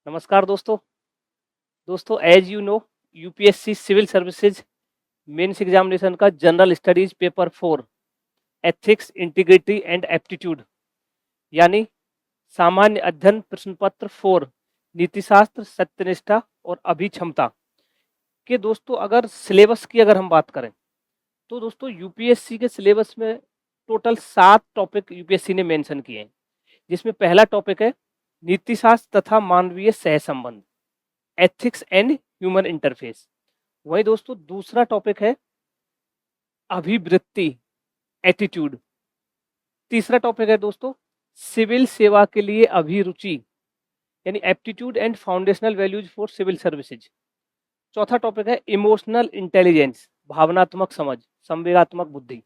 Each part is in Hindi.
नमस्कार दोस्तों। As you know UPSC civil services mains examination का general studies paper 4 ethics integrity and aptitude यानी सामान्य अध्ययन प्रश्न पत्र 4 नीतिशास्त्र सत्यनिष्ठा और अभिक्षमता के दोस्तों अगर सिलेबस की हम बात करें तो दोस्तों यूपीएससी के सिलेबस में टोटल 7 टॉपिक यूपीएससी ने मेंशन किए हैं, जिसमें पहला टॉपिक है नीतिशास्त्र तथा मानवीय सहसंबंध एथिक्स एंड ह्यूमन इंटरफेस। वही दोस्तों दूसरा टॉपिक है अभिवृत्ति एटीट्यूड। तीसरा टॉपिक है दोस्तों सिविल सेवा के लिए अभिरुचि यानी aptitude and foundational values for civil services. चौथा टॉपिक है इमोशनल इंटेलिजेंस भावनात्मक समझ संवेगात्मक बुद्धि।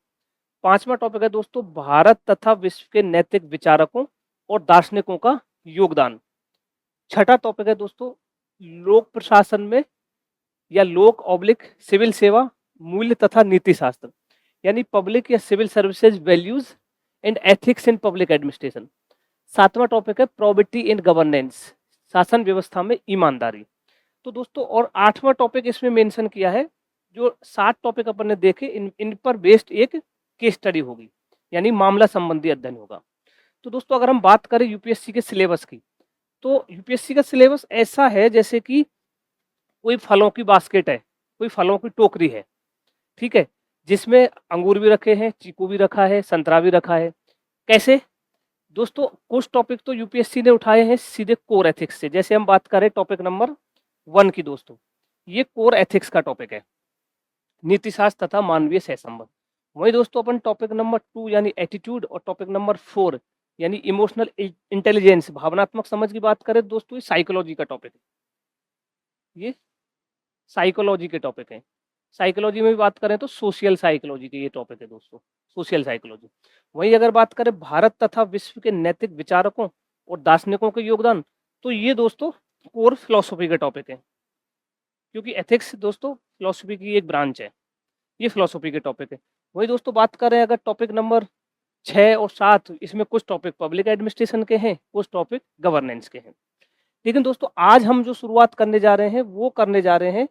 पांचवा टॉपिक है दोस्तों भारत तथा विश्व के नैतिक विचारकों और दार्शनिकों का योगदान। छठा टॉपिक है दोस्तों लोक प्रशासन में या लोक ऑब्लिक सिविल सेवा मूल्य तथा नीति शास्त्र यानी पब्लिक या civil services values and ethics in public administration. सातवां टॉपिक है प्रोबिटी इन गवर्नेंस शासन व्यवस्था में ईमानदारी। तो दोस्तों और आठवां टॉपिक इसमें मेंशन किया है, जो 7 टॉपिक अपन ने देखे इन पर बेस्ड एक केस स्टडी होगी यानी मामला संबंधी अध्ययन होगा। तो दोस्तों अगर हम बात करें यूपीएससी के सिलेबस की, तो यूपीएससी का सिलेबस ऐसा है जैसे कि कोई फलों की बास्केट है, कोई फलों की टोकरी है, ठीक है, जिसमें अंगूर भी रखे हैं, चीकू भी रखा है, संतरा भी रखा है। कैसे दोस्तों कुछ टॉपिक तो यूपीएससी ने उठाए हैं सीधे कोर एथिक्स से, जैसे हम बात करें टॉपिक नंबर 1 की दोस्तों, ये कोर एथिक्स का टॉपिक है नीतिशास्त्र तथा मानवीय सहसंबंध। वही दोस्तों अपन टॉपिक नंबर 2 यानी एटीट्यूड और टॉपिक नंबर 4 यानी इमोशनल इंटेलिजेंस भावनात्मक समझ की बात करें दोस्तों, ये साइकोलॉजी का टॉपिक है, ये साइकोलॉजी के टॉपिक है। साइकोलॉजी में भी बात करें तो सोशल साइकोलॉजी के ये टॉपिक है दोस्तों, सोशल साइकोलॉजी। वहीं अगर बात करें भारत तथा विश्व के नैतिक विचारकों और दार्शनिकों के योगदान, तो ये दोस्तों कोर फिलोसफी के टॉपिक है, क्योंकि एथिक्स दोस्तों फिलोसफी की एक ब्रांच है, ये फिलोसफी के टॉपिक है। वही दोस्तों बात करें अगर टॉपिक नंबर 6 और 7, इसमें कुछ टॉपिक पब्लिक एडमिनिस्ट्रेशन के हैं, कुछ टॉपिक गवर्नेंस के हैं। लेकिन दोस्तों आज हम जो शुरुआत करने जा रहे हैं वो करने जा रहे हैं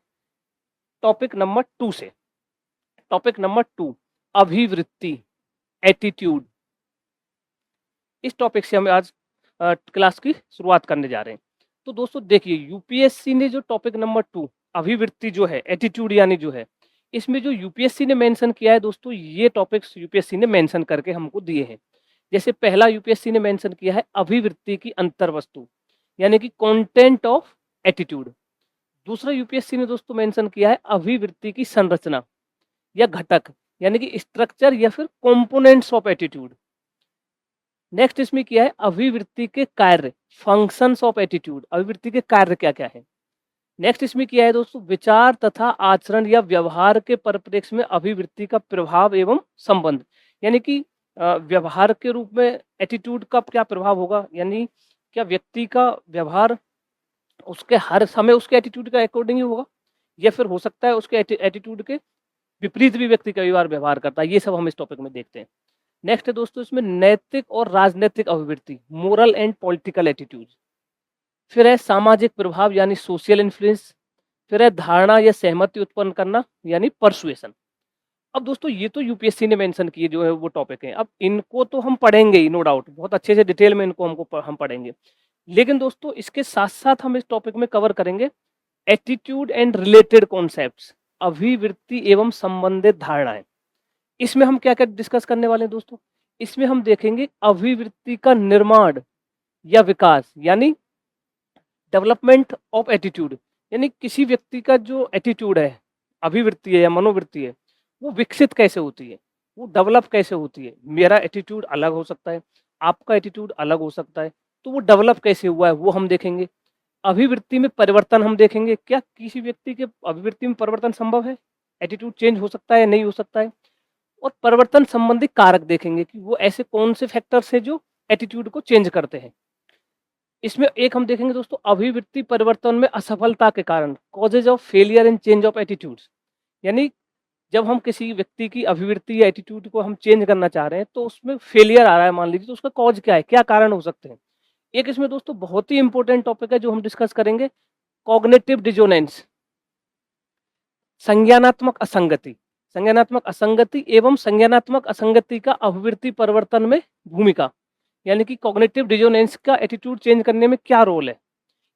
टॉपिक नंबर 2 से। टॉपिक नंबर 2 अभिवृत्ति एटीट्यूड। इस टॉपिक से हम आज क्लास की शुरुआत करने जा रहे हैं। तो दोस्तों देखिए यूपीएससी ने जो टॉपिक नंबर 2 अभिवृत्ति जो है एटीट्यूड यानी जो है, इसमें जो यूपीएससी ने मेंशन किया है दोस्तों, ये टॉपिक्स यूपीएससी ने मेंशन करके हमको दिए हैं। जैसे पहला यूपीएससी ने मेंशन किया है अभिवृत्ति की अंतर्वस्तु यानी कि कंटेंट ऑफ एटीट्यूड। दूसरा यूपीएससी ने दोस्तों मेंशन किया है अभिवृत्ति की संरचना या घटक यानी कि स्ट्रक्चर या फिर कंपोनेंट्स ऑफ एटीट्यूड। नेक्स्ट इसमें किया है अभिवृत्ति के कार्य फंक्शंस ऑफ एटीट्यूड, अभिवृत्ति के कार्य क्या क्या है। नेक्स्ट इसमें किया है दोस्तों विचार तथा आचरण या व्यवहार के परिप्रेक्ष्य में अभिवृत्ति का प्रभाव एवं संबंध, यानी कि व्यवहार के रूप में एटीट्यूड का क्या प्रभाव होगा, यानी क्या व्यक्ति का व्यवहार उसके हर समय उसके एटीट्यूड का अकॉर्डिंग ही होगा, या फिर हो सकता है उसके एटीट्यूड के विपरीत भी व्यक्ति कई बार व्यवहार करता है। ये सब हम इस टॉपिक में देखते हैं। नेक्स्ट है दोस्तों इसमें नैतिक और राजनीतिक अभिवृत्ति मोरल एंड पॉलिटिकल एटीट्यूड। फिर है सामाजिक प्रभाव यानी सोशल इन्फ्लुएंस। फिर है धारणा या सहमति उत्पन्न करना यानी परसुएशन। अब दोस्तों ये तो यूपीएससी ने मेंशन किए जो है वो टॉपिक हैं, अब इनको तो हम पढ़ेंगे ही नो डाउट, बहुत अच्छे से डिटेल में इनको हम पढ़ेंगे। लेकिन दोस्तों इसके साथ साथ हम इस टॉपिक में कवर करेंगे एटीट्यूड एंड रिलेटेड कॉन्सेप्ट्स, अभिवृत्ति एवं संबंधित धारणाएं। इसमें हम क्या क्या डिस्कस करने वाले हैं दोस्तों, इसमें हम देखेंगे अभिवृत्ति का निर्माण या विकास यानी डेवलपमेंट ऑफ एटीट्यूड, यानी किसी व्यक्ति का जो एटीट्यूड है, अभिवृत्ति है या मनोवृत्ति है, वो विकसित कैसे होती है, वो डेवलप कैसे होती है। मेरा एटीट्यूड अलग हो सकता है, आपका एटीट्यूड अलग हो सकता है, तो वो डेवलप कैसे हुआ है वो हम देखेंगे। अभिवृत्ति में परिवर्तन हम देखेंगे, क्या किसी व्यक्ति के अभिवृत्ति में परिवर्तन संभव है, एटीट्यूड चेंज हो सकता है या नहीं हो सकता है। और परिवर्तन संबंधी कारक देखेंगे कि वो ऐसे कौन से फैक्टर्स है जो एटीट्यूड को चेंज करते हैं। इसमें एक हम देखेंगे दोस्तों अभिवृत्ति परिवर्तन में असफलता के कारण causes of failure and change of attitudes, यानी जब हम किसी व्यक्ति की अभिवृत्ति या एटीट्यूड को हम चेंज करना चाह रहे हैं तो उसमें फेलियर आ रहा है मान लीजिए, तो उसका कॉज क्या है, क्या कारण हो सकते हैं। एक इसमें दोस्तों बहुत ही इंपॉर्टेंट टॉपिक है जो हम डिस्कस करेंगे, कॉग्निटिव डिसोनेंस, संज्ञानात्मक असंगति। संज्ञानात्मक असंगति एवं संज्ञानात्मक असंगति का अभिवृत्ति परिवर्तन में भूमिका, यानी कि कॉग्निटिव डिसोनेंस का एटीट्यूड चेंज करने में क्या रोल है।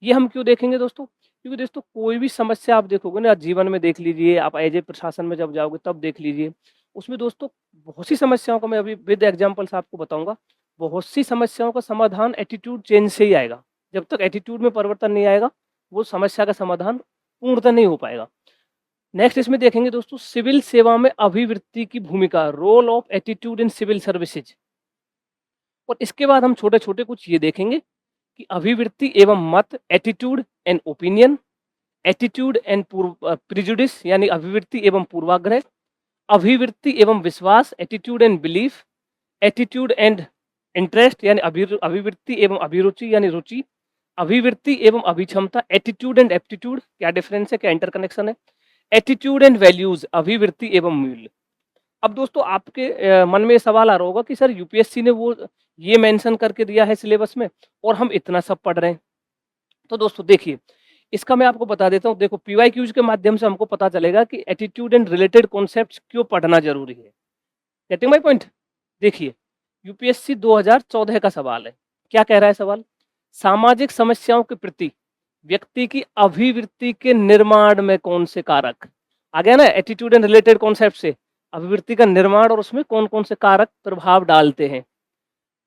ये हम क्यों देखेंगे दोस्तों? क्योंकि दोस्तों कोई भी समस्या आप देखोगे ना जीवन में, देख लीजिए आप एज ए प्रशासन में जब जाओगे तब देख लीजिए, उसमें दोस्तों बहुत सी समस्याओं का मैं अभी विद एग्जांपल्स आपको बताऊंगा। बहुत सी समस्याओं का समाधान एटीट्यूड चेंज से ही आएगा। जब तक एटीट्यूड में परिवर्तन नहीं आएगा वो समस्या का समाधान पूर्णतः नहीं हो पाएगा। नेक्स्ट इसमें देखेंगे दोस्तों, सिविल सेवा में अभिवृत्ति की भूमिका, role of attitude in civil services. और इसके बाद हम छोटे छोटे कुछ ये देखेंगे कि अभिवृत्ति एवं मत, attitude and opinion, attitude and prejudice यानी अभिवृत्ति एवं पूर्वाग्रह, अभिवृत्ति एवं विश्वास, attitude and belief, attitude and interest यानी अभिवृत्ति एवं अभिरुचि यानी रुचि, अभिवृत्ति एवं अभिक्षमता, एटीट्यूड एंड एप्टीट्यूड, क्या डिफरेंस है, क्या इंटरकनेक्शन है, एटीट्यूड एंड वैल्यूज, अभिवृत्ति एवं मूल्य। अब दोस्तों आपके मन में सवाल आ रहा होगा कि सर यूपीएससी ने वो ये मेंशन करके दिया है सिलेबस में और हम इतना सब पढ़ रहे हैं। तो दोस्तों देखिए, इसका मैं आपको बता देता हूँ। देखो पीवाईक्यूज के माध्यम से हमको पता चलेगा कि एटीट्यूड एंड रिलेटेड कॉन्सेप्ट्स क्यों पढ़ना जरूरी है। Getting my point? देखिए यूपीएससी 2014 का सवाल है। क्या कह रहा है सवाल? सामाजिक समस्याओं के प्रति व्यक्ति की अभिवृत्ति के निर्माण में कौन से कारक, आ गया ना एटीट्यूड एंड रिलेटेड कॉन्सेप्ट से, अभिवृत्ति का निर्माण और उसमें कौन कौन से कारक प्रभाव डालते हैं।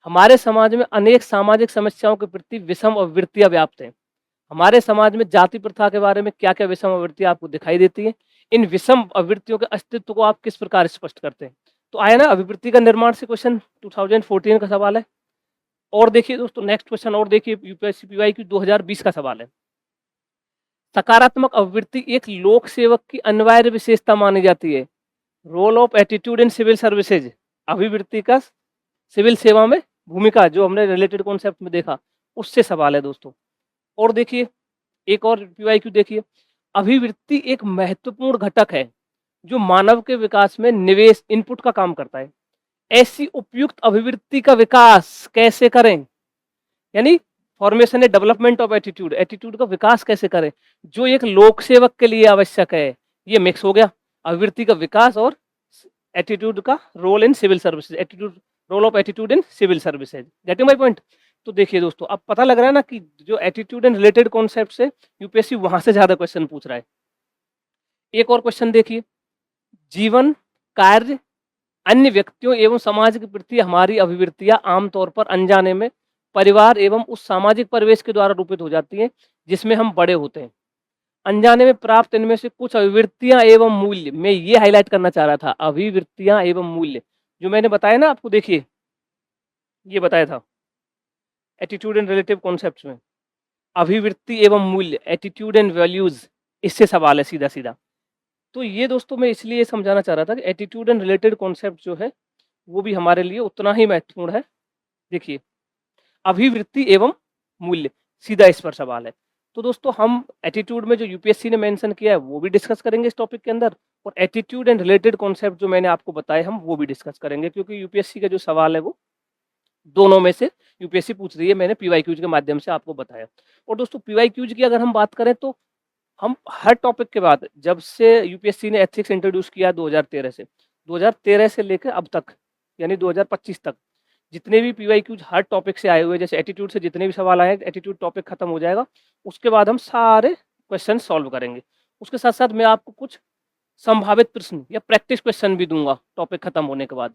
हमारे समाज में अनेक सामाजिक समस्याओं के प्रति विषम अभिवृत्तियां व्याप्त हैं। हमारे समाज में जाति प्रथा के बारे में क्या क्या विषम अभिवृत्तियां आपको दिखाई देती हैं। इन विषम अभिवृत्तियों के अस्तित्व को आप किस प्रकार स्पष्ट करते हैं। तो आया ना अभिवृत्ति का निर्माण से क्वेश्चन, 2014 का सवाल है। और देखिए दोस्तों नेक्स्ट क्वेश्चन और देखिए, यूपीएससी पीवाईक्यू 2020 का सवाल है। सकारात्मक अभिवृत्ति एक लोक सेवक की अनिवार्य विशेषता मानी जाती है। Role of attitude in civil services, अभिवृत्ति का सिविल सेवा में भूमिका, जो हमने रिलेटेड कॉन्सेप्ट में देखा उससे सवाल है दोस्तों। और देखिए एक और पीवाईक्यू देखिए, अभिवृत्ति एक महत्वपूर्ण घटक है जो मानव के विकास में निवेश इनपुट का काम करता है। ऐसी उपयुक्त अभिवृत्ति का विकास कैसे करें, यानी formation and development of attitude, attitude का विकास कैसे करें जो एक लोक सेवक के लिए आवश्यक है। ये मिक्स हो गया, अभिवृत्ति का विकास और एटीट्यूड का role in civil services, attitude, role of attitude in civil services. Getting my point? तो देखिए दोस्तों अब पता लग रहा है ना कि जो एटीट्यूड एंड रिलेटेड कॉन्सेप्ट से यूपीएससी वहां से ज्यादा क्वेश्चन पूछ रहा है। एक और क्वेश्चन देखिए, जीवन, कार्य, अन्य व्यक्तियों एवं समाज के प्रति हमारी अभिवृत्तियां आमतौर पर अनजाने में परिवार एवं उस सामाजिक परिवेश के द्वारा रूपित हो जाती हैं जिसमें हम बड़े होते हैं। अनजाने में प्राप्त इनमें से कुछ अभिवृत्तियां एवं मूल्य, मैं ये हाईलाइट करना चाह रहा था, अभिवृत्तियां एवं मूल्य जो मैंने बताया ना आपको, देखिए ये बताया था एटीट्यूड एंड रिलेटिव कॉन्सेप्ट्स में, अभिवृत्ति एवं मूल्य, एटीट्यूड एंड वैल्यूज, इससे सवाल है सीधा सीधा। तो ये दोस्तों मैं इसलिए समझाना चाह रहा था कि एटीट्यूड एंड रिलेटेड कॉन्सेप्ट जो है वो भी हमारे लिए उतना ही महत्वपूर्ण है। देखिए अभिवृत्ति एवं मूल्य, सीधा इस पर सवाल है। तो दोस्तों हम एटीट्यूड में जो यूपीएससी ने मेंशन किया है वो भी डिस्कस करेंगे इस टॉपिक के अंदर, और एटीट्यूड एंड रिलेटेड कॉन्सेप्ट जो मैंने आपको बताए हम वो भी डिस्कस करेंगे, क्योंकि यूपीएससी का जो सवाल है वो दोनों में से यूपीएससी पूछ रही है, मैंने पीवाईक्यूज के माध्यम से आपको बताया। और दोस्तों पीवाईक्यूज की अगर हम बात करें तो हम हर टॉपिक के बाद, जब से यूपीएससी ने एथिक्स इंट्रोड्यूस किया 2013 से लेकर अब तक यानी 2025 तक, जितने भी पीवाईक्यूज हर टॉपिक से आए हुए, जैसे एटीट्यूड से जितने भी सवाल आए, एटीट्यूड टॉपिक खत्म हो जाएगा, उसके बाद हम सारे क्वेश्चन सॉल्व करेंगे। उसके साथ साथ मैं आपको कुछ संभावित प्रश्न या प्रैक्टिस क्वेश्चन भी दूंगा टॉपिक खत्म होने के बाद।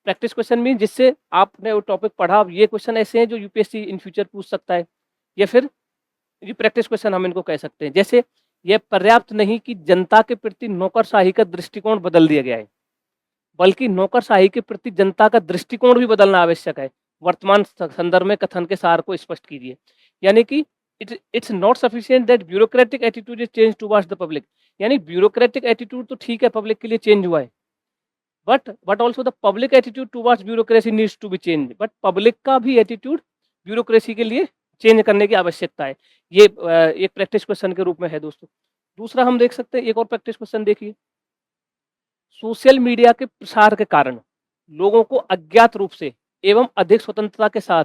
प्रैक्टिस क्वेश्चन मीन जिससे आपने वो टॉपिक पढ़ा, अब ये क्वेश्चन ऐसे हैं जो यूपीएससी इन फ्यूचर पूछ सकता है, या फिर ये प्रैक्टिस क्वेश्चन हम इनको कह सकते हैं। जैसे यह पर्याप्त नहीं कि जनता के प्रति नौकरशाही का दृष्टिकोण बदल दिया गया है, बल्कि नौकरशाही के प्रति जनता का दृष्टिकोण भी बदलना आवश्यक है। वर्तमान संदर्भ में कथन के सार को स्पष्ट कीजिए, यानी कि it's not sufficient that bureaucratic attitude is change towards the public, यानी ब्यूरोक्रेटिक एटीट्यूड तो ठीक है पब्लिक के लिए चेंज हुआ है, but also the public attitude towards bureaucracy needs to be change, but public का भी एटीट्यूड ब्यूरोक्रेसी के लिए चेंज करने की आवश्यकता है। ये एक प्रैक्टिस क्वेश्चन के रूप में है दोस्तों। दूसरा हम देख सकते हैं, एक और प्रैक्टिस क्वेश्चन देखिए, सोशल मीडिया के प्रसार के कारण लोगों को अज्ञात रूप से एवं अधिक स्वतंत्रता के साथ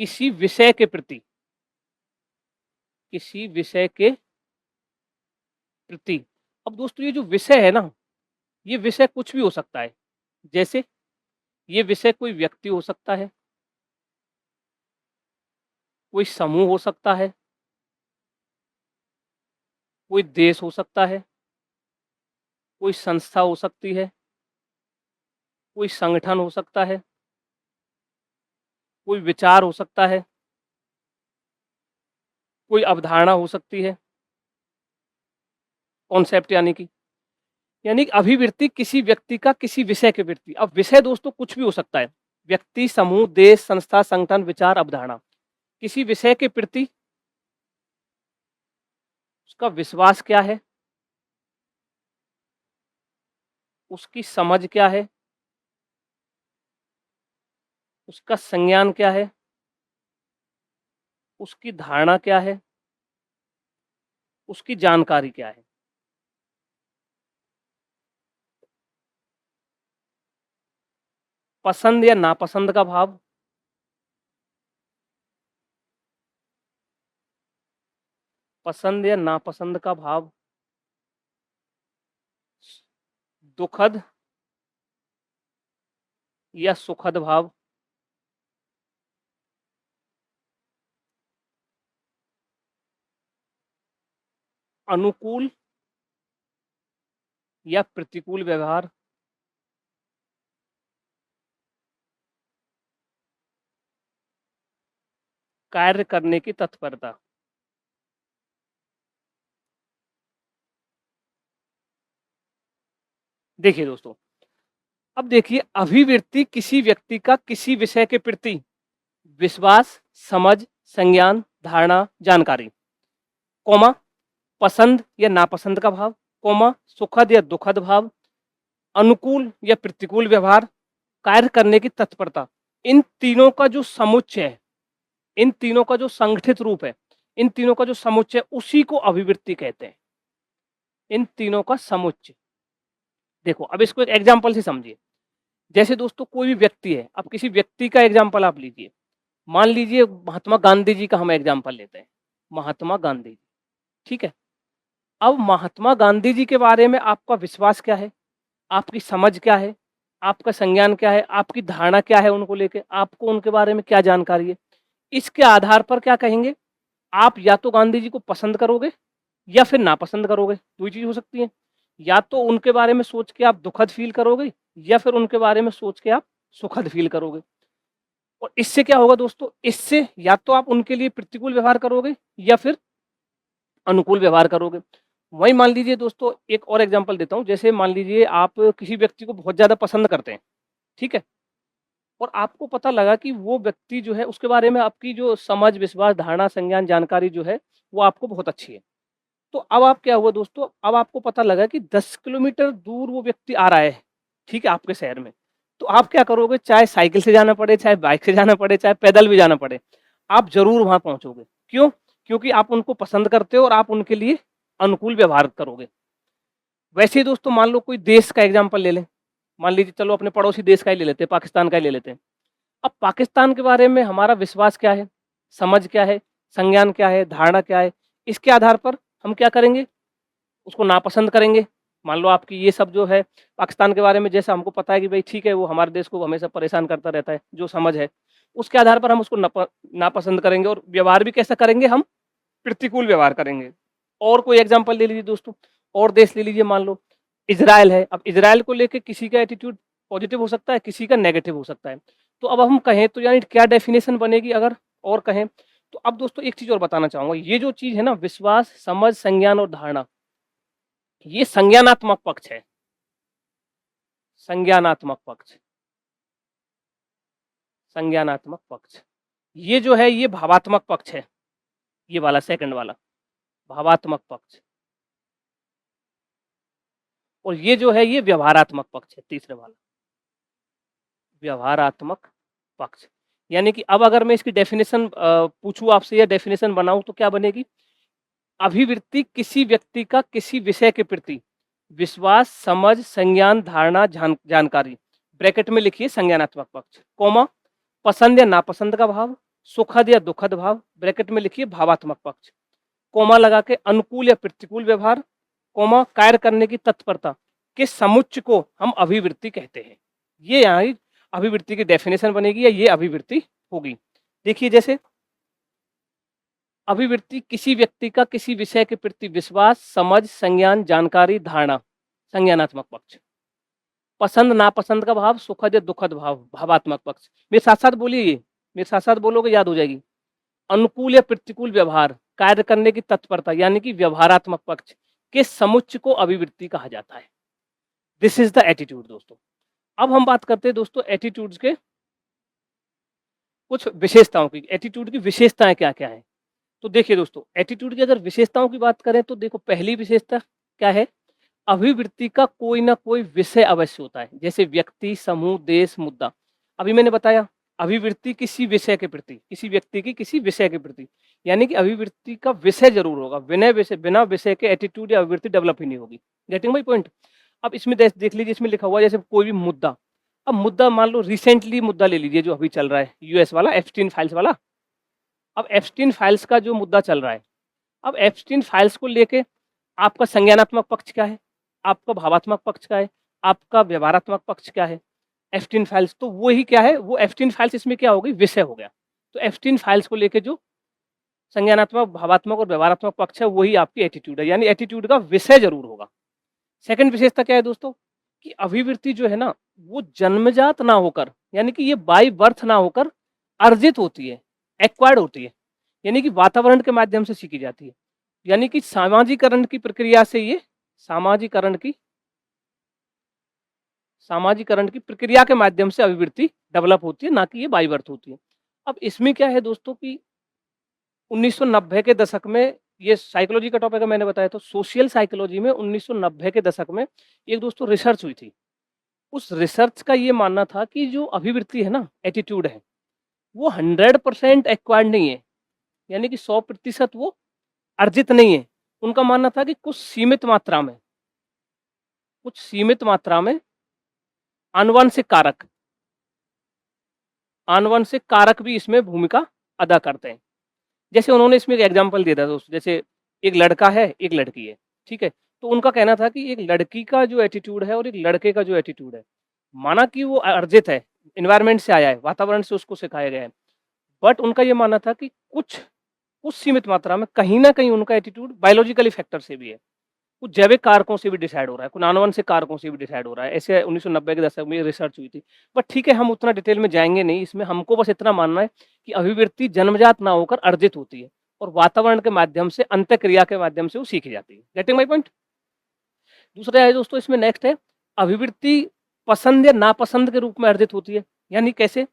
किसी विषय के प्रति, किसी विषय के प्रति। अब दोस्तों ये जो विषय है ना, ये विषय कुछ भी हो सकता है। जैसे ये विषय कोई व्यक्ति हो सकता है, कोई समूह हो सकता है, कोई देश हो सकता है, कोई संस्था हो सकती है, कोई संगठन हो सकता है, कोई विचार हो सकता है, कोई अवधारणा हो सकती है, कॉन्सेप्ट यानी कि अभिवृत्ति किसी व्यक्ति का किसी विषय के प्रति। अब विषय दोस्तों कुछ भी हो सकता है, व्यक्ति, समूह, देश, संस्था, संगठन, विचार, अवधारणा। किसी विषय के प्रति उसका विश्वास क्या है, उसकी समझ क्या है, उसका संज्ञान क्या है, उसकी धारणा क्या है, उसकी जानकारी क्या है। पसंद या नापसंद का भाव, पसंद या नापसंद का भाव, दुखद या सुखद भाव, अनुकूल या प्रतिकूल व्यवहार, कार्य करने की तत्परता। देखिए दोस्तों, अब देखिए अभिवृत्ति किसी व्यक्ति का किसी विषय के प्रति विश्वास, समझ, संज्ञान, धारणा, जानकारी, कोमा पसंद या नापसंद का भाव, कोमा सुखद या दुखद भाव, अनुकूल या प्रतिकूल व्यवहार, कार्य करने की तत्परता। इन तीनों का जो समुच्चय है, इन तीनों का जो संगठित रूप है, इन तीनों का जो समुच्चय, उसी को अभिवृत्ति कहते हैं। इन तीनों का समुच्चय। देखो अब इसको एक एग्जाम्पल से समझिए। जैसे दोस्तों कोई भी व्यक्ति है, अब किसी व्यक्ति का एग्जाम्पल आप लीजिए। मान लीजिए महात्मा गांधी जी का हम एग्जाम्पल लेते हैं। महात्मा गांधी जी, ठीक है। अब महात्मा गांधी जी के बारे में आपका विश्वास क्या है, आपकी समझ क्या है, आपका संज्ञान क्या है, आपकी धारणा क्या है उनको लेके, आपको उनके बारे में क्या जानकारी है। इसके आधार पर क्या कहेंगे, आप या तो गांधी जी को पसंद करोगे या फिर नापसंद करोगे। दो ही चीज हो सकती है। या तो उनके बारे में सोच के आप दुखद फील करोगे या फिर उनके बारे में सोच के आप सुखद फील करोगे। और इससे क्या होगा दोस्तों, इससे या तो आप उनके लिए प्रतिकूल व्यवहार करोगे या फिर अनुकूल व्यवहार करोगे। वहीं मान लीजिए दोस्तों, एक और एग्जांपल देता हूँ। जैसे मान लीजिए आप किसी व्यक्ति को बहुत ज़्यादा पसंद करते हैं, ठीक है? और आपको पता लगा कि वो व्यक्ति जो है, उसके बारे में आपकी जो समझ, विश्वास, धारणा, संज्ञान, जानकारी जो है, वो आपको बहुत अच्छी है। तो अब आप क्या हुआ दोस्तों, अब आपको पता लगा कि 10 किलोमीटर दूर वो व्यक्ति आ रहा है, ठीक है, आपके शहर में। तो आप क्या करोगे, चाहे साइकिल से जाना पड़े, चाहे बाइक से जाना पड़े, चाहे पैदल भी जाना पड़े, आप ज़रूर वहाँ पहुँचोगे। क्यों? क्योंकि आप उनको पसंद करते हो और आप उनके लिए अनुकूल व्यवहार करोगे। वैसे ही दोस्तों मान लो कोई देश का एग्जाम्पल ले लें। मान लीजिए चलो अपने पड़ोसी देश का ही ले लेते हैं, पाकिस्तान का ही ले लेते हैं। अब पाकिस्तान के बारे में हमारा विश्वास क्या है, समझ क्या है, संज्ञान क्या है, धारणा क्या है, इसके आधार पर हम क्या करेंगे, उसको नापसंद करेंगे। मान लो आपकी ये सब जो है पाकिस्तान के बारे में, जैसा हमको पता है कि भाई ठीक है, वो हमारे देश को हमेशा परेशान करता रहता है, जो समझ है, उसके आधार पर हम उसको नापसंद करेंगे और व्यवहार भी कैसा करेंगे, हम प्रतिकूल व्यवहार करेंगे। और कोई एग्जाम्पल ले लीजिए दोस्तों, और देश ले लीजिए, मान लो इज़राइल है। अब इज़राइल को लेके किसी का एटीट्यूड पॉजिटिव हो सकता है, किसी का नेगेटिव हो सकता है। तो अब हम कहें तो यानी क्या डेफिनेशन बनेगी अगर और कहें तो। अब दोस्तों एक चीज़ और बताना चाहूँगा, ये जो चीज़ है ना, विश्वास, समझ, संज्ञान और धारणा, ये संज्ञानात्मक पक्ष है। संज्ञानात्मक पक्ष, संज्ञानात्मक पक्ष। ये जो है ये भावात्मक पक्ष है, ये वाला सेकंड वाला भावात्मक पक्ष। और ये जो है ये व्यवहारात्मक पक्ष है, तीसरे वाला व्यवहारात्मक पक्ष। यानी कि अब अगर मैं इसकी डेफिनेशन पूछूं आपसे या डेफिनेशन बनाऊं तो क्या बनेगी, अभिवृत्ति किसी व्यक्ति का किसी विषय के प्रति विश्वास, समझ, संज्ञान, धारणा, जानकारी, ब्रैकेट में लिखिए संज्ञानात्मक पक्ष, कोमा पसंद या नापसंद का भाव, सुखद या दुखद भाव, ब्रैकेट में लिखिए भावात्मक पक्ष, कोमा लगा के अनुकूल या प्रतिकूल व्यवहार, कोमा कार्य करने की तत्परता के समुच्चय को हम अभिवृत्ति कहते हैं। ये यहाँ ही अभिवृत्ति की डेफिनेशन बनेगी या ये अभिवृत्ति होगी। देखिए जैसे अभिवृत्ति किसी व्यक्ति का किसी विषय के प्रति विश्वास, समझ, संज्ञान, जानकारी, धारणा, संज्ञानात्मक पक्ष। पसंद नापसंद का भाव, सुखद या दुखद भाव, भावात्मक पक्ष। मेरे साथ साथ बोलिए, ये मेरे साथ साथ बोलोगे याद हो जाएगी। अनुकूल या प्रतिकूल व्यवहार, कार्य करने की तत्परता यानी कि व्यवहारात्मक पक्ष के समुच्चय को अभिवृत्ति कहा जाता है। दिस इज द एटीट्यूड दोस्तों। अब हम बात करते हैं दोस्तों एटीट्यूड्स के कुछ विशेषताओं की। एटीट्यूड की विशेषताएं क्या क्या है? तो देखिए दोस्तों, एटीट्यूड की अगर विशेषताओं की बात करें तो देखो, पहली विशेषता क्या है? अभिवृत्ति का कोई ना कोई विषय अवश्य होता है, जैसे व्यक्ति, समूह, देश, मुद्दा। अभी मैंने बताया अभिवृत्ति किसी विषय के प्रति, किसी व्यक्ति की किसी विषय के प्रति, यानी कि अभिवृत्ति का विषय जरूर होगा। बिना विषय के एटीट्यूड या अभिवृत्ति डेवलप ही नहीं होगी। Getting my point? अब इसमें देख लीजिए, इसमें लिखा हुआ है जैसे कोई भी मुद्दा। अब मुद्दा मान लो रिसेंटली मुद्दा ले लीजिए जो अभी चल रहा है, यूएस वाला, एप्स्टीन फाइल्स वाला। अब एप्स्टीन फाइल्स का जो मुद्दा चल रहा है, अब एप्स्टीन फाइल्स को लेके आपका संज्ञानात्मक पक्ष क्या है, आपका भावात्मक पक्ष क्या है, आपका व्यवहारात्मक पक्ष क्या है? एप्स्टीन फाइल्स, तो वो ही क्या है, वो एप्स्टीन फाइल्स इसमें क्या हो गई, विषय हो गया। तो एप्स्टीन फाइल्स को लेके जो संज्ञानात्मक, भावात्मक और व्यवहारात्मक पक्ष है वही आपकी एटीट्यूड है, यानी एटीट्यूड का विषय जरूर होगा। सेकंड विशेषता क्या है दोस्तों, कि अभिवृत्ति जो है ना वो जन्मजात ना होकर, यानी कि ये बाय बर्थ ना होकर अर्जित होती है, एक्वायर्ड होती है, यानी कि वातावरण के माध्यम से सीखी जाती है। यानी कि सामाजिकरण की प्रक्रिया से ये सामाजिकरण की प्रक्रिया के माध्यम से अभिवृत्ति डेवलप होती है, ना कि ये बाय बर्थ होती है। अब इसमें क्या है दोस्तों कि 1990 के दशक में, ये साइकोलॉजी का टॉपिक है मैंने बताया, तो सोशल साइकोलॉजी में 1990 के दशक में एक दोस्तों रिसर्च हुई थी। उस रिसर्च का ये मानना था कि जो अभिवृत्ति है ना, एटीट्यूड है, वो 100% एक्वायर्ड नहीं है, यानी कि 100% वो अर्जित नहीं है। उनका मानना था कि कुछ सीमित मात्रा में आनुवंशिक कारक भी इसमें भूमिका अदा करते हैं। जैसे उन्होंने इसमें एक एग्जांपल दिया था दोस्तों, जैसे एक लड़का है, एक लड़की है, ठीक है? तो उनका कहना था कि एक लड़की का जो एटीट्यूड है और एक लड़के का जो एटीट्यूड है, माना कि वो अर्जित है, एनवायरनमेंट से आया है, वातावरण से उसको सिखाया गया है, बट उनका ये मानना था कि कुछ सीमित मात्रा में कहीं न कहीं उनका एटीट्यूड बायोलॉजिकली फैक्टर से भी है, कुछ जैविक कारकों से भी डिसाइड हो रहा है, कुछ आनुवंशिक कारकों से भी डिसाइड हो रहा है। ऐसे 1990 के दशक में रिसर्च हुई थी। बट ठीक है, हम उतना डिटेल में जाएँगे नहीं, इसमें हमको बस इतना मानना है कि अभिवृत्ति जन्मजात ना होकर अर्जित होती है और वातावरण के माध्यम से, अंतःक्रिया के माध्यम से वो सीखी जाती है। Getting my point? दूसरा है दोस्तों, इसमें नेक्स्ट है अभिवृत्ति पसंद या नापसंद के रूप में अर्जित होती है। यानी कैसे?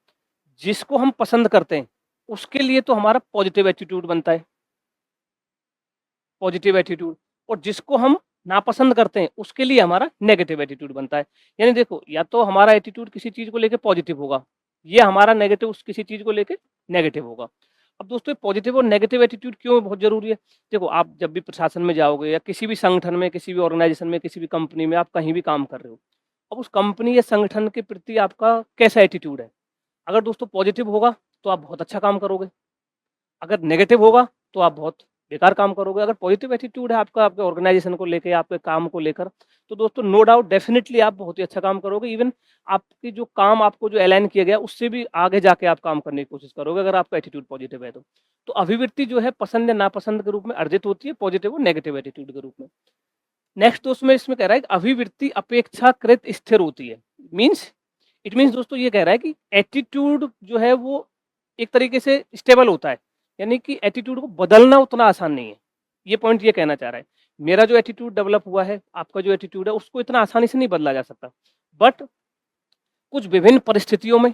जिसको हम पसंद करते हैं उसके लिए तो हमारा पॉजिटिव एटीट्यूड बनता है, पॉजिटिव एटीट्यूड, और जिसको हम नापसंद करते हैं उसके लिए हमारा नेगेटिव एटीट्यूड बनता है। यानी देखो, या तो हमारा एटीट्यूड किसी चीज को लेके पॉजिटिव होगा, या हमारा नेगेटिव किसी चीज को लेके नेगेटिव होगा। अब दोस्तों, पॉजिटिव और नेगेटिव एटीट्यूड क्यों बहुत जरूरी है? देखो, आप जब भी प्रशासन में जाओगे या किसी भी संगठन में, किसी भी ऑर्गेनाइजेशन में, किसी भी कंपनी में, आप कहीं भी काम कर रहे हो, अब उस कंपनी या संगठन के प्रति आपका कैसा एटीट्यूड है? अगर दोस्तों पॉजिटिव होगा तो आप बहुत अच्छा काम करोगे, अगर नेगेटिव होगा तो आप बहुत बेकार काम करोगे। अगर पॉजिटिव एटीट्यूड है आपका, आपके ऑर्गेनाइजेशन को लेके, आपके काम को लेकर, तो दोस्तों नो डाउट डेफिनेटली आप बहुत ही अच्छा काम करोगे। इवन आपकी जो काम आपको जो अलाइन किया गया उससे भी आगे जाके आप काम करने की कोशिश करोगे, अगर आपका एटीट्यूड पॉजिटिव है तो। तो अभिवृत्ति जो है पसंद या नापसंद के रूप में अर्जित होती है, पॉजिटिव और नेगेटिव एटीट्यूड के रूप में। नेक्स्ट दोस्तों में इसमें कह रहा है कि अभिवृत्ति अपेक्षाकृत स्थिर होती है। इट मीन्स दोस्तों ये कह रहा है कि एटीट्यूड जो है वो एक तरीके से स्टेबल होता है, यानी कि एटीट्यूड को बदलना उतना आसान नहीं है। ये पॉइंट ये कहना चाह रहा है। मेरा जो एटीट्यूड डेवलप हुआ है, आपका जो एटीट्यूड है, उसको इतना आसानी से नहीं बदला जा सकता, बट कुछ विभिन्न परिस्थितियों में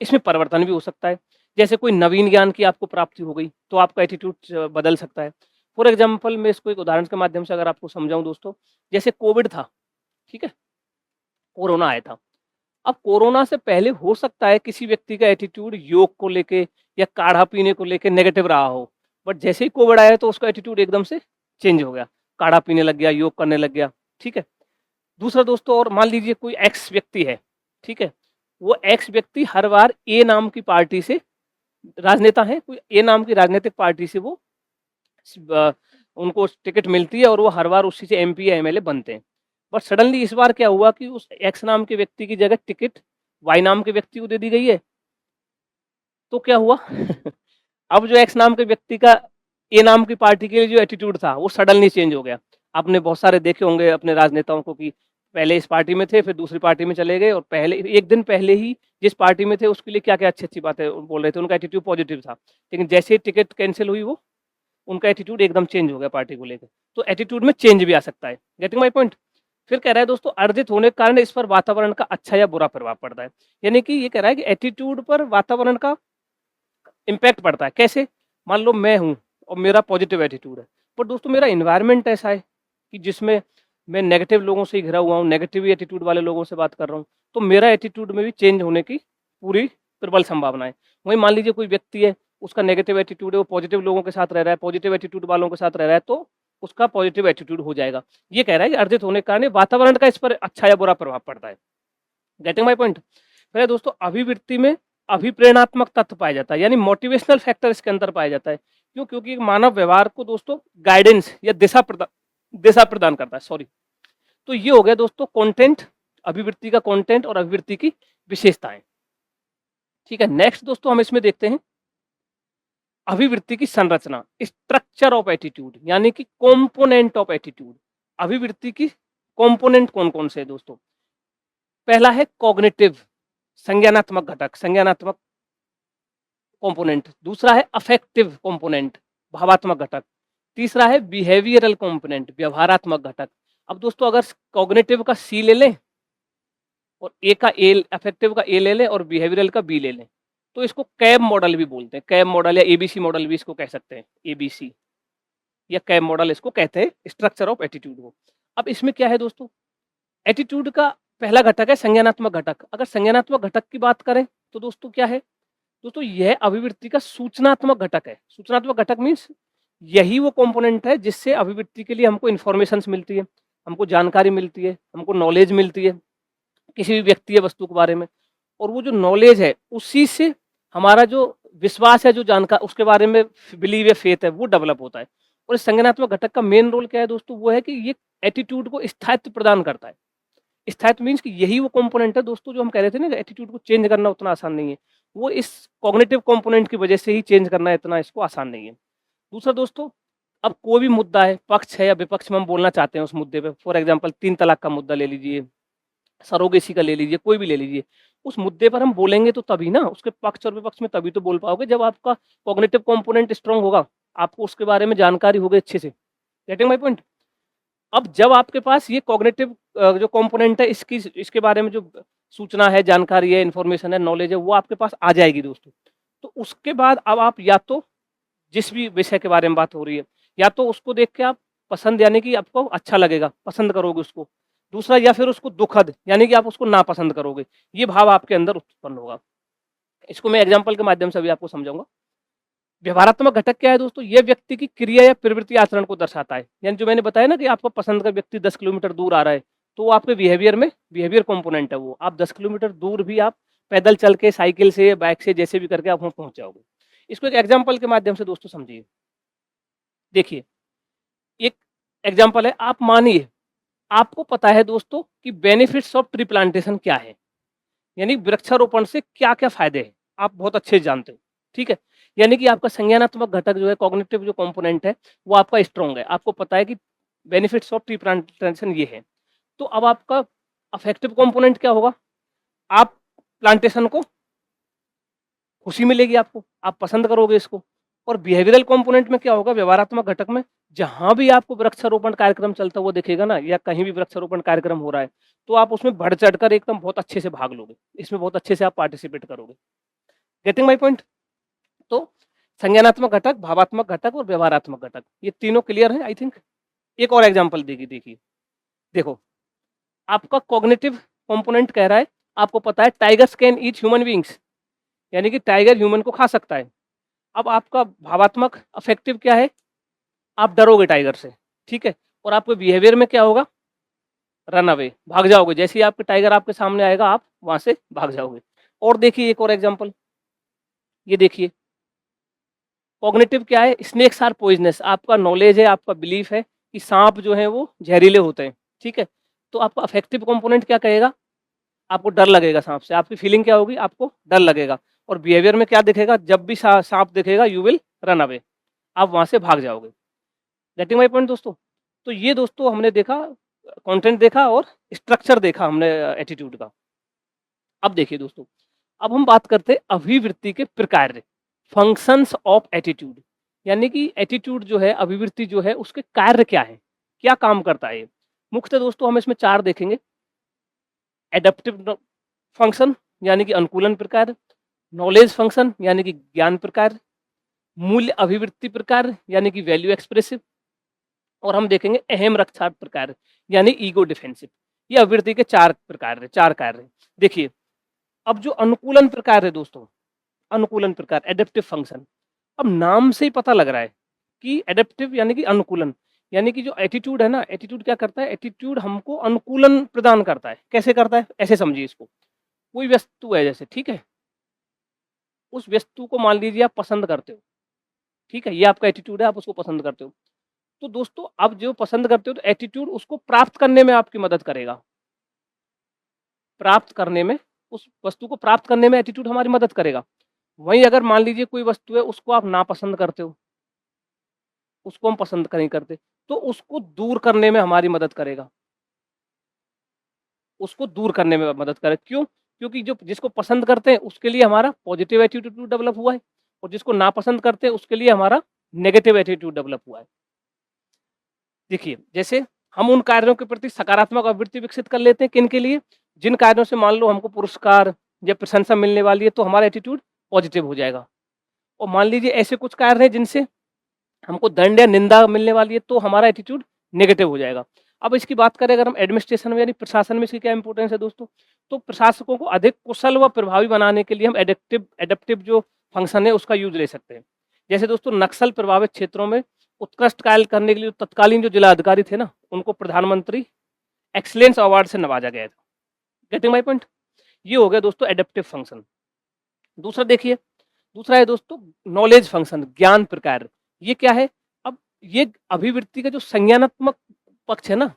इसमें परिवर्तन भी हो सकता है। जैसे कोई नवीन ज्ञान की आपको प्राप्ति हो गई तो आपका एटीट्यूड बदल सकता है। फॉर एग्जाम्पल, मैं इसको एक उदाहरण के माध्यम से अगर आपको समझाऊं दोस्तों, जैसे कोविड था, ठीक है, कोरोना आया था। अब कोरोना से पहले हो सकता है किसी व्यक्ति का एटीट्यूड योग को लेके या काढ़ा पीने को लेके नेगेटिव रहा हो, बट जैसे ही कोविड आया तो उसका एटीट्यूड एकदम से चेंज हो गया, काढ़ा पीने लग गया, योग करने लग गया, ठीक है। दूसरा दोस्तों, और मान लीजिए कोई एक्स व्यक्ति है, ठीक है, वो एक्स व्यक्ति हर बार ए नाम की पार्टी से राजनेता हैं, कोई ए नाम की राजनीतिक पार्टी से वो उनको टिकट मिलती है और वो हर बार उसी से एमपी या एमएलए बनते हैं। बट सडनली इस बार क्या हुआ कि उस एक्स नाम के व्यक्ति की जगह टिकट वाई नाम के व्यक्ति को दे दी गई है। तो क्या हुआ अब जो एक्स नाम के व्यक्ति का ए नाम की पार्टी के लिए जो एटीट्यूड था वो सडनली चेंज हो गया। आपने बहुत सारे देखे होंगे अपने राजनेताओं को कि पहले इस पार्टी में थे, फिर दूसरी पार्टी में चले गए और पहले एक दिन पहले ही जिस पार्टी में थे उसके लिए क्या-क्या अच्छी-अच्छी बातें बोल रहे थे, उनका एटीट्यूड पॉजिटिव था। लेकिन जैसे ही टिकट कैंसल हुई वो उनका एटीट्यूड एकदम चेंज हो गया पार्टी को लेकर। तो एटीट्यूड में चेंज भी आ सकता है। Getting my point? फिर कह रहा है दोस्तों अर्जित होने के कारण इस पर वातावरण का अच्छा या बुरा प्रभाव पड़ता है। यानी कि ये कह रहा है कि एटीट्यूड पर वातावरण का इम्पैक्ट पड़ता है। कैसे? मान लो मैं हूँ और मेरा पॉजिटिव एटीट्यूड है, पर दोस्तों मेरा एनवायरनमेंट ऐसा है कि जिसमें मैं नेगेटिव लोगों से ही घिरा हुआ हूँ, नेगेटिव एटीट्यूड वाले लोगों से बात कर रहा हूँ, तो मेरा एटीट्यूड में भी चेंज होने की पूरी प्रबल संभावना है। वहीं मान लीजिए कोई व्यक्ति है, उसका नेगेटिव एटीट्यूड है, वो पॉजिटिव लोगों के साथ रह रहा है, पॉजिटिव एटीट्यूड वालों के साथ रह रहा है, तो उसका पॉजिटिव एटीट्यूड हो जाएगा। ये कह रहा है कि अर्जित होने के कारण वातावरण का इस पर अच्छा या बुरा प्रभाव पड़ता है। Getting my point? फिर दोस्तों अभिवृत्ति में अभिप्रेरणात्मक तत्व पाया जाता है, यानी मोटिवेशनल फैक्टर इसके अंदर पाया जाता है। क्यों? क्योंकि मानव व्यवहार को दोस्तों गाइडेंस या दिशा प्रदान करता है। सॉरी। तो ये हो गया दोस्तों कंटेंट, अभिवृत्ति का कंटेंट और अभिवृत्ति की विशेषताएं। ठीक है, नेक्स्ट दोस्तों हम इसमें देखते हैं अभिवृत्ति की संरचना, स्ट्रक्चर ऑफ एटीट्यूड, यानी कि कंपोनेंट ऑफ एटीट्यूड। अभिवृत्ति की कंपोनेंट कौन कौन से है दोस्तों? पहला है कॉग्निटिव, संज्ञानात्मक घटक, संज्ञानात्मक कंपोनेंट। दूसरा है अफेक्टिव कंपोनेंट, भावात्मक घटक। तीसरा है बिहेवियरल कंपोनेंट, व्यवहारात्मक घटक। अब दोस्तों अगर कॉग्निटिव का सी ले लें और ए का ए, अफेक्टिव का ए ले लें और बिहेवियरल का बी ले लें, तो इसको कैब मॉडल भी बोलते हैं। कैब मॉडल या एबीसी मॉडल भी इसको कह सकते हैं। एबीसी या कैब मॉडल इसको कहते हैं, स्ट्रक्चर ऑफ एटीट्यूड को। अब इसमें क्या है दोस्तों, एटीट्यूड का पहला घटक है संज्ञानात्मक घटक। अगर संज्ञानात्मक घटक की बात करें तो दोस्तों क्या है? दोस्तों यह अभिवृत्ति का सूचनात्मक घटक है। सूचनात्मक घटक मीन्स यही वो कंपोनेंट है जिससे अभिवृत्ति के लिए हमको इन्फॉर्मेशंस मिलती है, हमको जानकारी मिलती है, हमको नॉलेज मिलती है किसी भी व्यक्ति या वस्तु के बारे में। और वो जो नॉलेज है उसी से हमारा जो विश्वास है, जो जानकार उसके बारे में बिलीव या फेथ है, वो डेवलप होता है। और इस संज्ञानात्मक घटक का मेन रोल क्या है दोस्तों? वो है कि ये एटीट्यूड को स्थायित्व प्रदान करता है। स्थायित्व मीन्स कि यही वो कंपोनेंट है दोस्तों जो हम कह रहे थे ना, एटीट्यूड को चेंज करना उतना आसान नहीं है। वो इस कॉग्निटिव कंपोनेंट की वजह से ही चेंज करना इतना इसको आसान नहीं है। दूसरा दोस्तों, अब कोई भी मुद्दा है, पक्ष है या विपक्ष में हम बोलना चाहते हैं उस मुद्दे पे, फॉर एग्जांपल 3 तलाक का मुद्दा ले लीजिए, सरोगेसी का ले लीजिए, कोई भी ले लीजिए। उस मुद्दे पर हम बोलेंगे तो तभी ना, उसके पक्ष और विपक्ष में तभी तो बोल पाओगे जब आपका कॉग्निटिव कंपोनेंट स्ट्रांग होगा, आपको उसके बारे में जानकारी होगी अच्छे से। Getting my point? अब जब आपके पास ये कॉग्निटिव जो कंपोनेंट है, इसके बारे में जो सूचना है, जानकारी है, इन्फॉर्मेशन है, नॉलेज है, वो आपके पास आ जाएगी दोस्तों। तो उसके बाद अब आप या तो जिस भी विषय के बारे में बात हो रही है, या तो उसको देख के आप पसंद, यानी कि आपको अच्छा लगेगा, पसंद करोगे उसको। दूसरा, या फिर उसको दुखद, यानी कि आप उसको नापसंद करोगे। ये भाव आपके अंदर उत्पन्न होगा। इसको मैं एग्जाम्पल के माध्यम से भी आपको समझाऊंगा। व्यवहारात्मक घटक क्या है दोस्तों? ये व्यक्ति की क्रिया या प्रवृत्ति आचरण को दर्शाता है। यानी जो मैंने बताया ना कि आपको पसंद का व्यक्ति 10 किलोमीटर दूर आ रहा है, तो वो आपके बिहेवियर में बिहेवियर कंपोनेंट है। वो आप 10 किलोमीटर दूर भी आप पैदल चल के, साइकिल से, बाइक से, जैसे भी करके आप वहाँ पहुंच जाओगे। इसको एक एग्जाम्पल के माध्यम से दोस्तों समझिए। देखिए, एक एग्जाम्पल है, आप मानिए आपको पता है दोस्तों कि बेनिफिट्स ऑफ ट्री प्लांटेशन क्या है, यानी वृक्षारोपण से क्या-क्या फायदे हैं, आप बहुत अच्छे से जानते हो। ठीक है? यानी कि आपका संज्ञानात्मक घटक जो है, कॉग्निटिव जो कंपोनेंट है, वो आपका स्ट्रांग है। आपको पता है कि बेनिफिट्स ऑफ ट्री प्लांटेशन ये है। तो अब आपका अफेक्टिव कंपोनेंट क्या होगा? आप प्लांटेशन को खुशी मिलेगी आपको, आप पसंद करोगे इसको। और बिहेवियरल कंपोनेंट में क्या होगा? व्यवहारात्मक घटक में जहाँ भी आपको वृक्षारोपण कार्यक्रम चलता हुआ दिखेगा ना, या कहीं भी वृक्षारोपण कार्यक्रम हो रहा है, तो आप उसमें बढ़ चढ़कर एकदम बहुत अच्छे से भाग लोगे। इसमें बहुत अच्छे से आप पार्टिसिपेट करोगे। Getting my point? तो संज्ञानात्मक घटक, भावात्मक घटक और व्यवहारात्मक घटक, ये तीनों क्लियर हैं आई थिंक। एक और एग्जांपल देखिए। देखो, आपका कॉग्निटिव कंपोनेंट कह रहा है, आपको पता है tigers can eat human beings, यानी कि टाइगर ह्यूमन को खा सकता है। अब आपका भावात्मक अफेक्टिव क्या है? आप डरोगे टाइगर से, ठीक है? और आपके बिहेवियर में क्या होगा? रन अवे, भाग जाओगे। जैसे ही आपके टाइगर आपके सामने आएगा, आप वहां से भाग जाओगे। और देखिए एक और एग्जांपल, ये देखिए, कॉग्निटिव क्या है, स्नेक्स आर पॉइजनस, आपका नॉलेज है, आपका बिलीफ है कि सांप जो है वो जहरीले होते हैं, ठीक है। तो आपका अफेक्टिव कंपोनेंट क्या कहेगा, आपको डर लगेगा सांप से, आपकी फीलिंग क्या होगी, आपको डर लगेगा। और बिहेवियर में क्या दिखेगा, जब भी सांप दिखेगा यू विल रन अवे, आप वहां से भाग जाओगे। गेटिंग माय पॉइंट दोस्तों। तो ये दोस्तों हमने देखा, कंटेंट देखा और स्ट्रक्चर देखा हमने एटीट्यूड का। अब देखिए दोस्तों, अब हम बात करते हैं अभिवृत्ति के प्रकार, फंक्शंस ऑफ एटीट्यूड। यानी कि एटीट्यूड जो है, अभिवृत्ति जो है, उसके कार्य क्या है, क्या काम करता है ये। मुख्यतः दोस्तों हम इसमें 4 देखेंगे। एडेप्टिव फंक्शन यानी कि अनुकूलन प्रकार, नॉलेज फंक्शन यानी कि ज्ञान प्रकार, मूल्य अभिवृत्ति प्रकार यानी कि वैल्यू एक्सप्रेसिव, और हम देखेंगे अहम रक्षा प्रकार यानी ईगो डिफेंसिव। ये अभिवृत्ति के 4 प्रकार है, 4 कार्य। देखिए, अब जो अनुकूलन प्रकार है दोस्तों, अनुकूलन प्रकार एडेप्टिव फंक्शन, अब नाम से ही पता लग रहा है कि एडेप्टिव यानी कि अनुकूलन, यानी कि जो एटीट्यूड है ना, एटीट्यूड क्या करता है, एटीट्यूड हमको अनुकूलन प्रदान करता है। कैसे करता है, ऐसे समझिए इसको। कोई वस्तु है जैसे, ठीक है, उस वस्तु को मान लीजिए आप पसंद करते हो, ठीक है, ये आपका एटीट्यूड है, आप उसको पसंद करते हो। तो दोस्तों आप जो पसंद करते हो, तो एटीट्यूड उसको प्राप्त करने में आपकी मदद करेगा, प्राप्त करने में, उस वस्तु को प्राप्त करने में एटीट्यूड हमारी मदद करेगा। वहीं अगर मान लीजिए कोई वस्तु है, उसको आप नापसंद करते हो, उसको हम पसंद नहीं करते, तो उसको दूर करने में हमारी मदद करेगा, उसको दूर करने में मदद करे। क्यों? क्योंकि जो जिसको पसंद करते हैं उसके लिए हमारा पॉजिटिव एटीट्यूड डेवलप हुआ है, और जिसको नापसंद करते हैं उसके लिए हमारा नेगेटिव एटीट्यूड डेवलप हुआ है। देखिए, जैसे हम उन कार्यों के प्रति सकारात्मक अभिवृत्ति विकसित कर लेते हैं, किन के लिए, जिन कार्यों से मान लो हमको पुरस्कार या प्रशंसा मिलने वाली है, तो हमारा एटीट्यूड पॉजिटिव हो जाएगा। और मान लीजिए ऐसे कुछ कार्य हैं जिनसे हमको दंड या निंदा मिलने वाली है, तो हमारा एटीट्यूड नेगेटिव हो जाएगा। अब इसकी बात करें अगर हम एडमिनिस्ट्रेशन में यानी प्रशासन में, इसकी क्या इंपॉर्टेंस है दोस्तों, तो प्रशासकों को अधिक कुशल व प्रभावी बनाने के लिए हम एडेप्टिव जो फंक्शन है उसका यूज ले सकते हैं। जैसे दोस्तों नक्सल प्रभावित क्षेत्रों में उत्कृष्ट कार्य करने के लिए तत्कालीन जो जिला अधिकारी थे ना, उनको प्रधानमंत्री एक्सीलेंस अवार्ड से नवाजा गया था। Getting my point. ये हो गया दोस्तों एडेप्टिव फंक्शन। दूसरा देखिए, दूसरा है दोस्तों नॉलेज फंक्शन, ज्ञान प्रकार। ये क्या है, अब ये अभिवृत्ति का जो संज्ञानात्मक पक्ष है ना,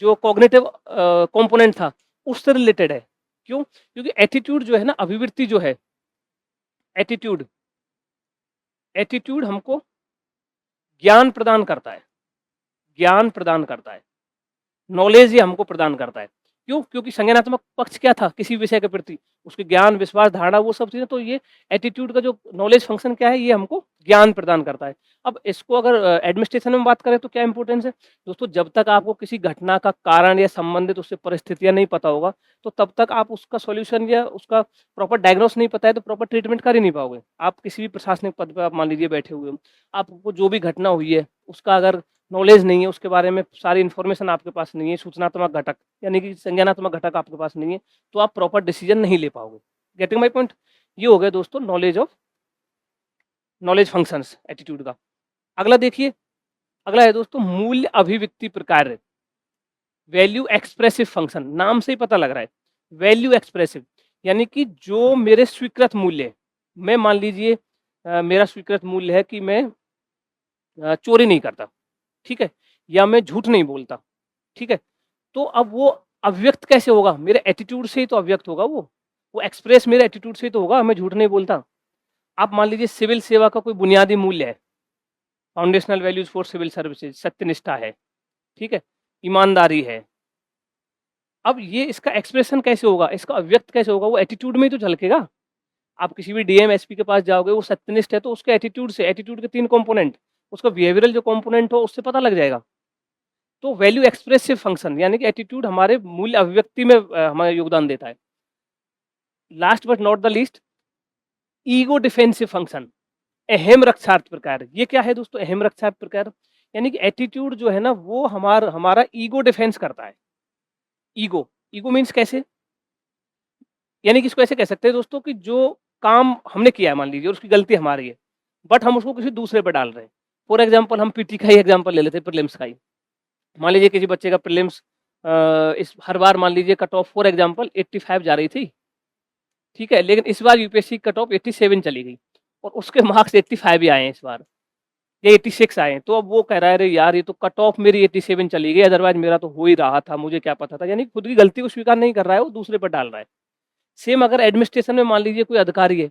जो कॉग्निटिव कंपोनेंट था, उससे रिलेटेड है। क्यों? क्योंकि एटीट्यूड जो है ना, अभिवृत्ति जो है, एटीट्यूड एटीट्यूड हमको ज्ञान प्रदान करता है, ज्ञान प्रदान करता है, नॉलेज ये हमको प्रदान करता है। क्यों? क्योंकि संज्ञानात्मक पक्ष क्या था किसी विषय के प्रति, उसके ज्ञान, विश्वास, धारणा, वो सब चीजें। तो ये एटीट्यूड का जो नॉलेज फंक्शन क्या है, ये हमको ज्ञान प्रदान करता है। अब इसको अगर एडमिनिस्ट्रेशन में बात करें तो क्या इंपॉर्टेंस है दोस्तों, जब तक आपको किसी घटना का कारण या संबंधित उससे परिस्थितियां नहीं पता होगा, तो तब तक आप उसका सॉल्यूशन या उसका प्रॉपर डायग्नोस नहीं पता है, तो प्रॉपर ट्रीटमेंट कर ही नहीं पाओगे। आप किसी भी प्रशासनिक पद पर आप मान लीजिए बैठे हुए हो, आपको जो भी घटना हुई है उसका अगर नॉलेज नहीं है, उसके बारे में सारी इन्फॉर्मेशन आपके पास नहीं है, सूचनात्मक घटक यानी कि संज्ञानात्मक घटक आपके पास नहीं है, तो आप प्रॉपर डिसीजन नहीं ले पाओगे। Getting my point. ये हो गया दोस्तों नॉलेज फंक्शंस एटीट्यूड का। अगला देखिए, अगला है दोस्तों मूल्य अभिव्यक्ति प्रकार, वैल्यू एक्सप्रेसिव फंक्शन। नाम से ही पता लग रहा है, वैल्यू एक्सप्रेसिव यानी कि जो मेरे स्वीकृत मूल्य है, मैं मान लीजिए मेरा स्वीकृत मूल्य है कि मैं चोरी नहीं करता, ठीक है, या मैं झूठ नहीं बोलता, ठीक है। तो अब वो अभिव्यक्त कैसे होगा, मेरे एटीट्यूड से ही तो अभिव्यक्त होगा, वो एक्सप्रेस मेरे एटीट्यूड से ही तो होगा, मैं झूठ नहीं बोलता। आप मान लीजिए सिविल सेवा का कोई बुनियादी मूल्य है, foundational values for civil services, सत्यनिष्ठा है, ठीक है, ईमानदारी है। अब ये इसका एक्सप्रेशन कैसे होगा, इसका अभिव्यक्त कैसे होगा, वो एटीट्यूड में ही तो झलकेगा। आप किसी भी डीएम एसपी के पास जाओगे, वो सत्यनिष्ठ है, तो उसके एटीट्यूड से, एटीट्यूड के 3 कंपोनेंट, उसका बिहेवियरल जो कंपोनेंट हो उससे पता लग जाएगा। तो वैल्यू एक्सप्रेसिव फंक्शन यानी कि एटीट्यूड हमारे मूल्य अभिव्यक्ति में हमारा योगदान देता है। Last but not the least, ego defensive function, अहम रक्षार्थ प्रकार। ये क्या है दोस्तों, अहम रक्षार्थ प्रकार यानी कि एटीट्यूड जो है ना, वो हमारा ईगो डिफेंस करता है। ईगो, ईगो मीन्स कैसे, यानी कि इसको ऐसे कह सकते हैं दोस्तों कि जो काम हमने किया है मान लीजिए और उसकी गलती हमारी है, बट हम उसको किसी दूसरे पर डाल रहे हैं। फॉर एग्जाम्पल हम पीटी का ही एग्जाम्पल ले लेते हैं, प्रीलिम्स का ही। मान लीजिए किसी बच्चे का प्रीलिम्स इस हर बार मान लीजिए कट ऑफ फॉर एग्जाम्पल 85 जा रही थी, ठीक है, लेकिन इस बार यूपीएससी कट ऑफ 87 चली गई। और उसके मार्क्स 85 ही आए हैं इस बार, या 86 आए हैं। तो अब वो कह रहा है अरे यार ये तो कट ऑफ मेरी 87 चली गई, अदरवाइज मेरा तो हो ही रहा था, मुझे क्या पता था। यानी खुद की गलती को स्वीकार नहीं कर रहा है, वो दूसरे पर डाल रहा है। सेम अगर एडमिनिस्ट्रेशन में मान लीजिए कोई अधिकारी है,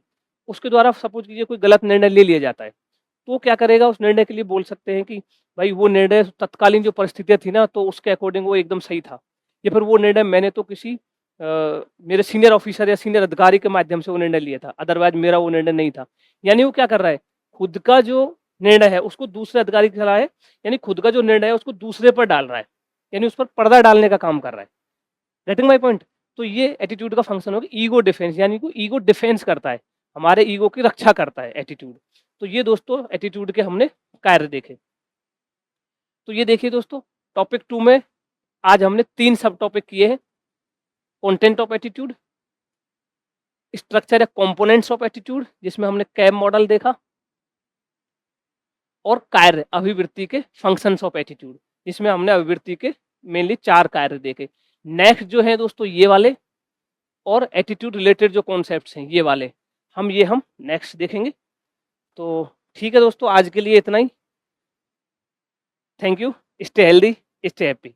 उसके द्वारा सपोज कीजिए कोई गलत निर्णय ले लिया जाता है, तो वो क्या करेगा, उस निर्णय के लिए बोल सकते हैं कि भाई वो निर्णय तत्कालीन जो परिस्थितियाँ थी ना, तो उसके अकॉर्डिंग वो एकदम सही था, या फिर वो निर्णय मैंने तो किसी मेरे सीनियर ऑफिसर या सीनियर अधिकारी के माध्यम से वो निर्णय लिया था, अदरवाइज मेरा वो निर्णय नहीं था। यानी वो क्या कर रहा है, खुद का जो निर्णय है उसको दूसरे अधिकारी के खिलाफ है, यानी खुद का जो निर्णय है उसको दूसरे पर डाल रहा है, यानी उस पर पर्दा डालने का काम कर रहा है। Getting my point? तो ये एटीट्यूड का फंक्शन होगा ईगो डिफेंस, यानी कि ईगो डिफेंस करता है, हमारे ईगो की रक्षा करता है एटीट्यूड। तो ये दोस्तों एटीट्यूड के हमने कार्य देखे। तो ये देखिए दोस्तों, टॉपिक 2 में आज हमने 3 सब टॉपिक किए हैं। कंटेंट ऑफ एटीट्यूड, स्ट्रक्चर या कंपोनेंट्स ऑफ एटीट्यूड जिसमें हमने कैब मॉडल देखा, और कार्य अभिवृत्ति के फंक्शंस ऑफ एटीट्यूड जिसमें हमने अभिवृत्ति के मेनली 4 कार्य देखे। नेक्स्ट जो है दोस्तों ये वाले, और एटीट्यूड रिलेटेड जो कॉन्सेप्ट्स हैं ये वाले, हम नेक्स्ट देखेंगे। तो ठीक है दोस्तों, आज के लिए इतना ही। Thank you. Stay healthy, stay happy.